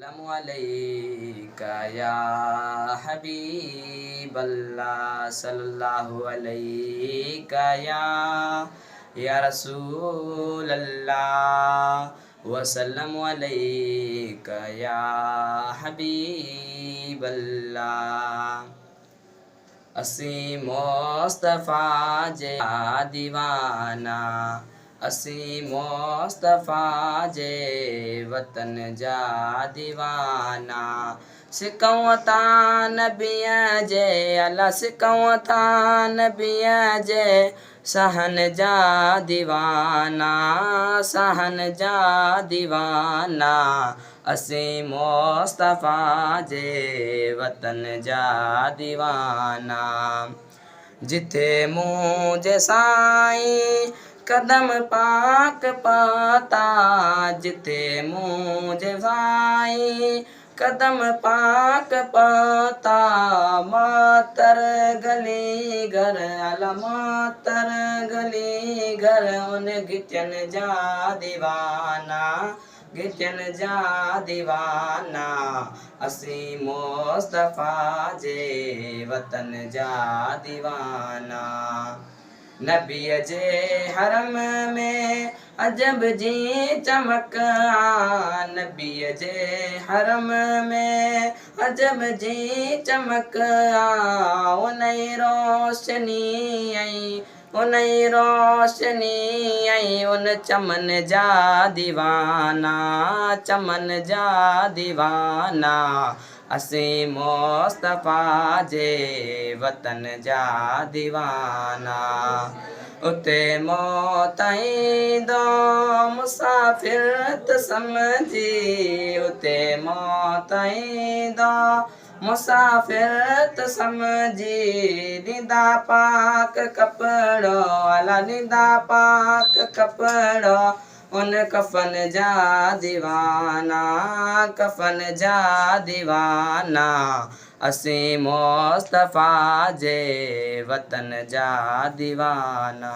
सल्लल्लाहु अलैका या हबीबल्लाह, सल्लल्लाहु अलैका या रसूलल्लाह, वसल्लम अलैका या हबीबल्लाह। असी मुस्तफा जे दीवाना, असी मुस्तफा जे वतन जा दीवाना। सिकऊं था नबीअ जे अला, सिकऊं था नबीअ जे सहन जा दीवाना, सहन जा दीवाना। असी मुस्तफा जे वतन जा दीवाना। जिथे मुझे साईं कदम पाक पाता, जिथे मुझे साईं कदम पाक पाता। मातर गली घर अला, मातर गली घर उन गिचन जा दीवाना, गिचन जा दीवाना। असी मुस्तफा जे वतन जा दीवाना। नबीअ जे हरम में अजब जी चमक आ, नबीअ जे हरम में अजब जी चमक आ। उनई रोशनी आई, उनई रोशनी आई उन चमन जा दीवाना, चमन जा दीवाना। असी मुस्तफा जे वतन जा दीवाना। उते मौत ईंदो मुसाफ़िर त समझी, उते मौत ईंदो मुसाफ़िर त समझी। ॾींदा पाक कपिड़ो अला, ॾींदा पाक कपिड़ो उन कफ़न जा दीवाना, कफ़न जा दीवाना। असी मुस्तफा जे वतन जा दीवाना।